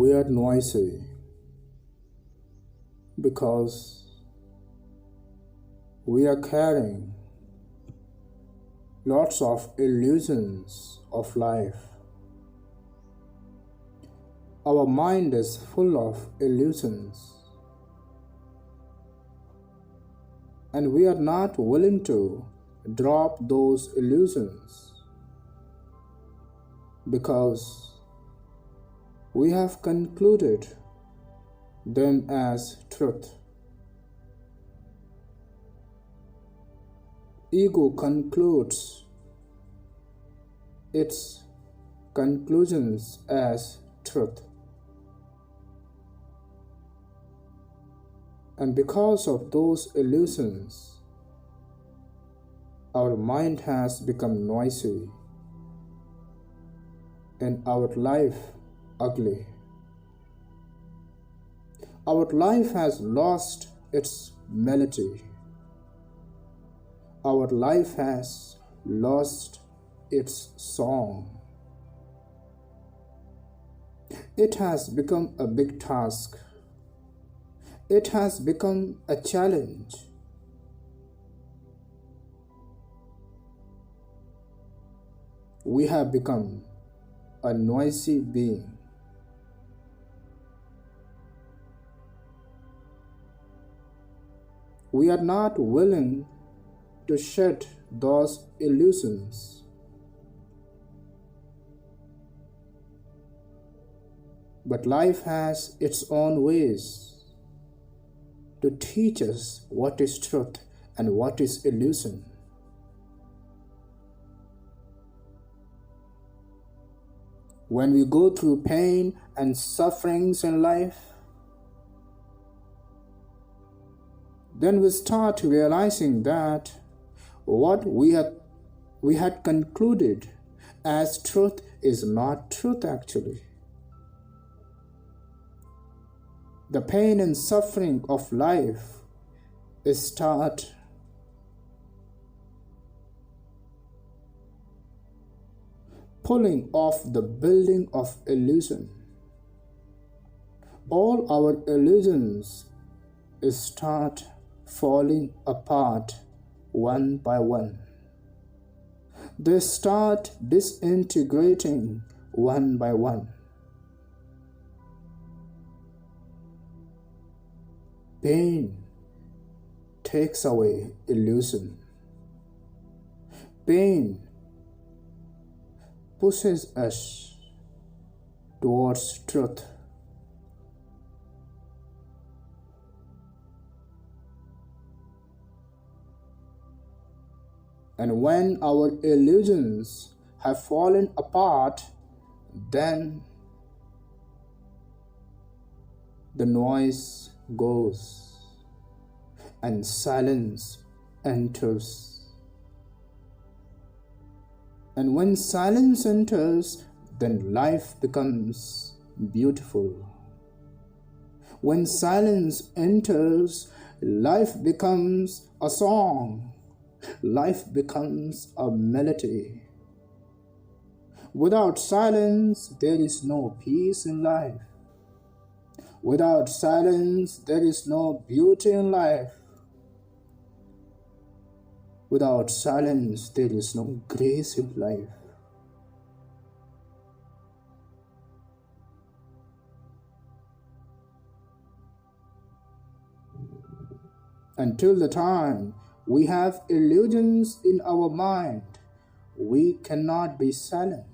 We are noisy because we are carrying lots of illusions of life. Our mind is full of illusions, and we are not willing to drop those illusions because we have concluded them as truth. Ego concludes its conclusions as truth. And because of those illusions, our mind has become noisy and our life ugly. Our life has lost its melody. Our life has lost its song. It has become a big task. It has become a challenge. We have become a noisy being. We are not willing to shed those illusions. But life has its own ways to teach us what is truth and what is illusion. When we go through pain and sufferings in life, then we start realizing that what we had concluded as truth is not truth actually. The pain and suffering of life start pulling off the building of illusion. All our illusions start falling apart one by one. They start disintegrating one by one. Pain takes away illusion. Pain pushes us towards truth. And when our illusions have fallen apart, then the noise goes and silence enters. And when silence enters, then life becomes beautiful. When silence enters, life becomes a song. Life becomes a melody. Without silence, there is no peace in life. Without silence, there is no beauty in life. Without silence, there is no grace in life. Until the time we have illusions in our mind, we cannot be silent.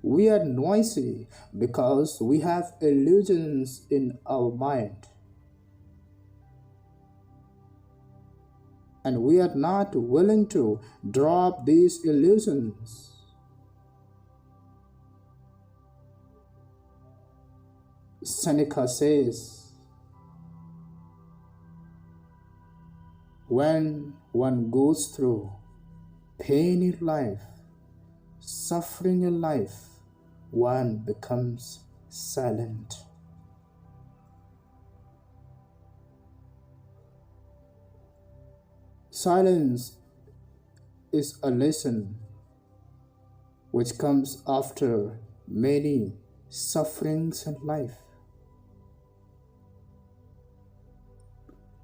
We are noisy because we have illusions in our mind. And we are not willing to drop these illusions. Seneca says, when one goes through pain in life, suffering in life, one becomes silent. Silence is a lesson which comes after many sufferings in life.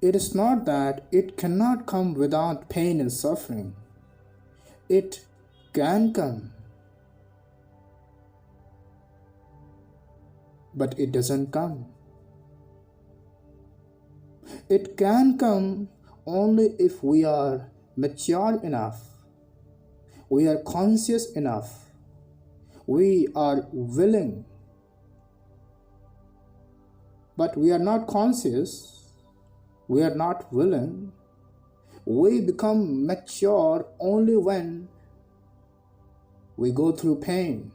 It is not that it cannot come without pain and suffering. It can come, but it doesn't come. It can come only if we are mature enough, we are conscious enough, we are willing. But we are not conscious, we are not willing. We become mature only when we go through pain.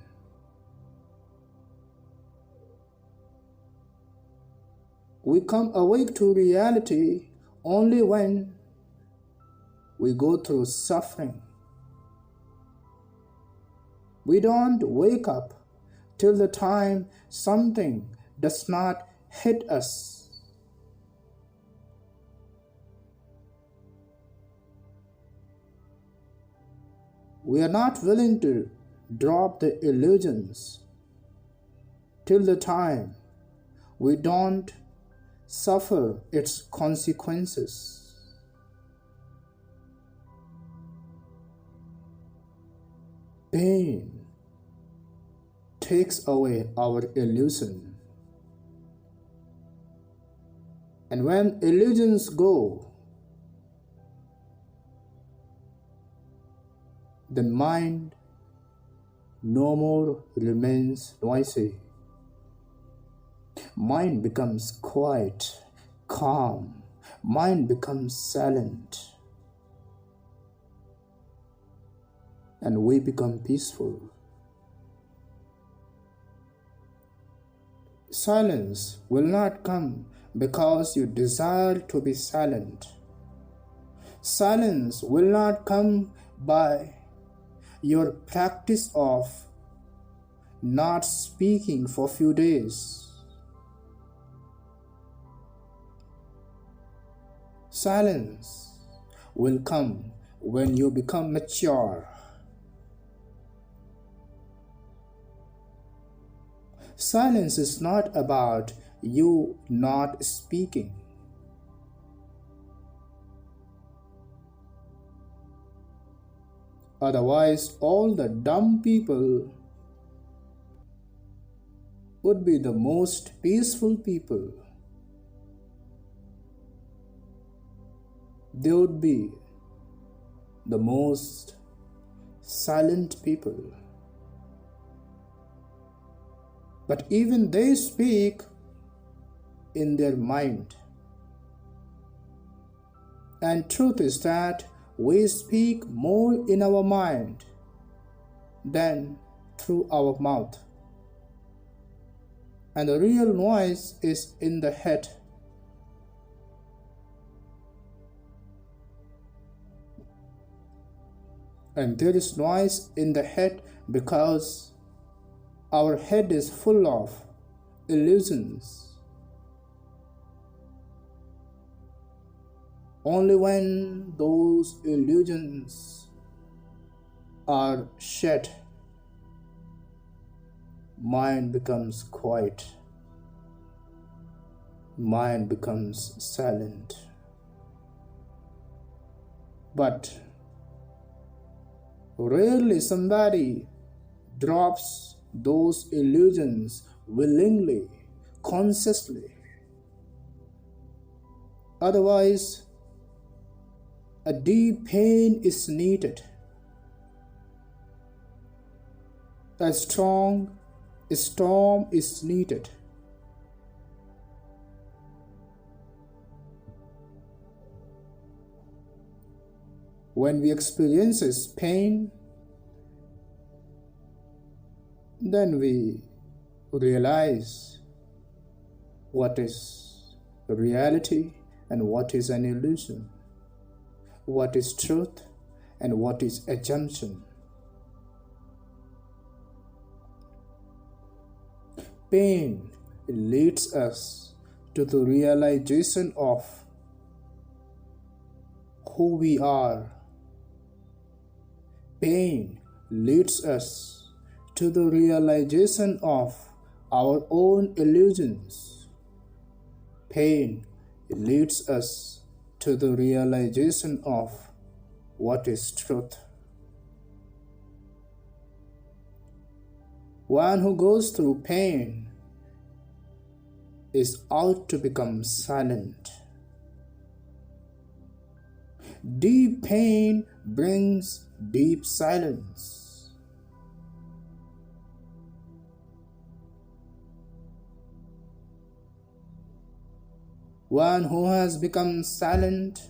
We come awake to reality only when we go through suffering. We don't wake up till the time something does not hit us. We are not willing to drop the illusions till the time we don't suffer its consequences. Pain takes away our illusion. And when illusions go, the mind no more remains noisy. Mind becomes quiet, calm. Mind becomes silent. And we become peaceful. Silence will not come because you desire to be silent. Silence will not come by your practice of not speaking for a few days. Silence will come when you become mature. Silence is not about you not speaking. Otherwise, all the dumb people would be the most peaceful people. They would be the most silent people. But even they speak in their mind. And truth is that we speak more in our mind than through our mouth. And the real noise is in the head. And there is noise in the head because our head is full of illusions. Only when those illusions are shed, mind becomes quiet. Mind becomes silent. But rarely somebody drops those illusions willingly, consciously. Otherwise, a deep pain is needed. A strong storm is needed. When we experience pain, then we realize what is reality and what is an illusion, what is truth and what is assumption. Pain leads us to the realization of who we are. Pain leads us to the realization of our own illusions. Pain leads us to the realization of what is truth. One who goes through pain is out to become silent. Deep pain brings deep silence. One who has become silent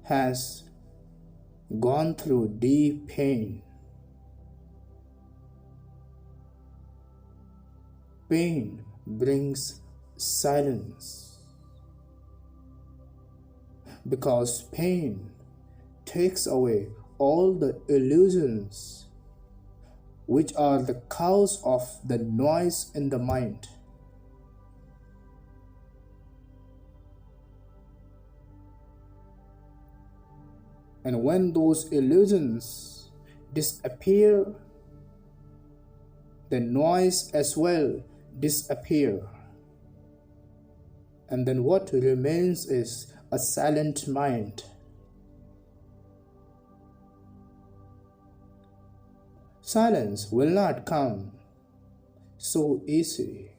has gone through deep pain. Pain brings silence because pain takes away all the illusions which are the cause of the noise in the mind. And when those illusions disappear, the noise as well disappear. And then what remains is a silent mind. Silence will not come so easy.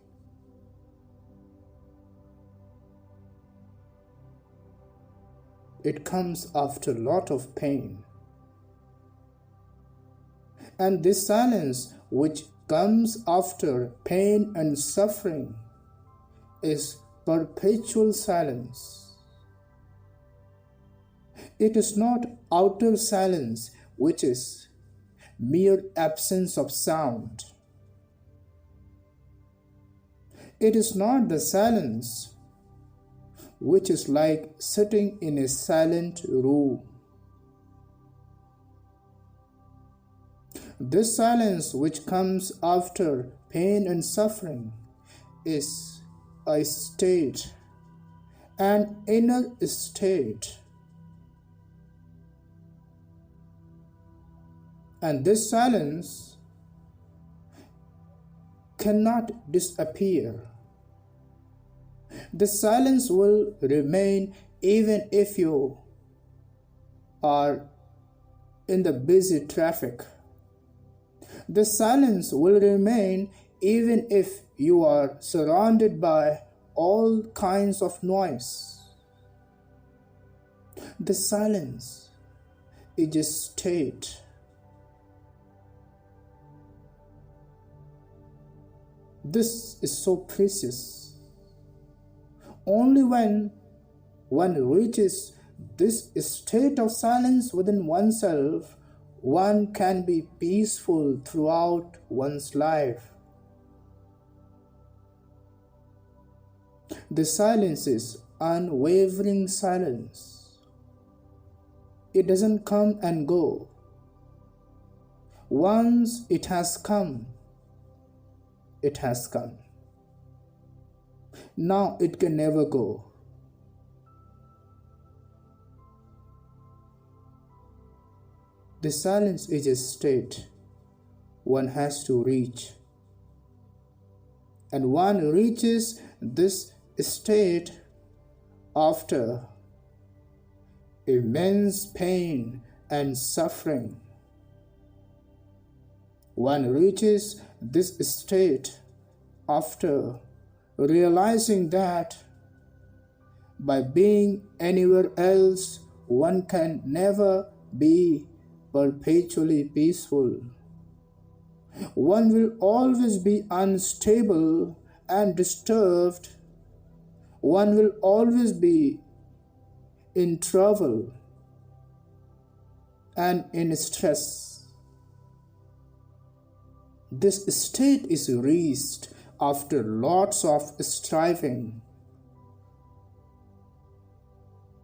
It comes after a lot of pain. And this silence which comes after pain and suffering is perpetual silence. It is not outer silence, which is mere absence of sound. It is not the silence which is like sitting in a silent room. This silence which comes after pain and suffering is a state, an inner state. And this silence cannot disappear. The silence will remain even if you are in the busy traffic. The silence will remain even if you are surrounded by all kinds of noise. The silence is a state. This is so precious. Only when one reaches this state of silence within oneself, one can be peaceful throughout one's life. The silence is unwavering silence. It doesn't come and go. Once it has come, it has come. Now it can never go. The silence is a state one has to reach. And one reaches this state after immense pain and suffering. One reaches this state after realizing that by being anywhere else, one can never be perpetually peaceful. One will always be unstable and disturbed. One will always be in trouble and in stress. This state is reached after lots of striving.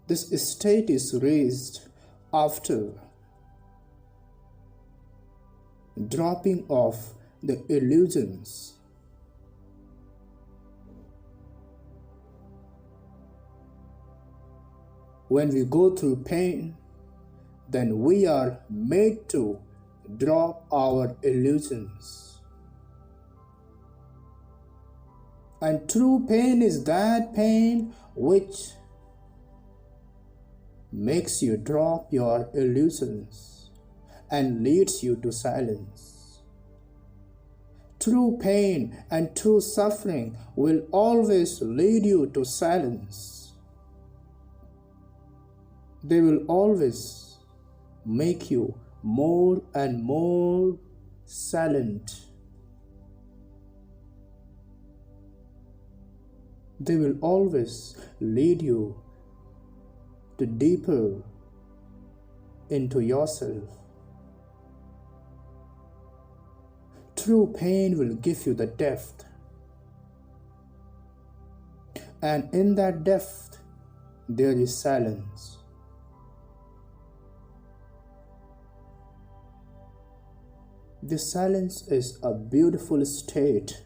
This state is reached after dropping off the illusions. When we go through pain, then we are made to drop our illusions. And true pain is that pain which makes you drop your illusions and leads you to silence. True pain and true suffering will always lead you to silence. They will always make you more and more silent. They will always lead you to deeper into yourself. True pain will give you the depth. And in that depth, there is silence. This silence is a beautiful state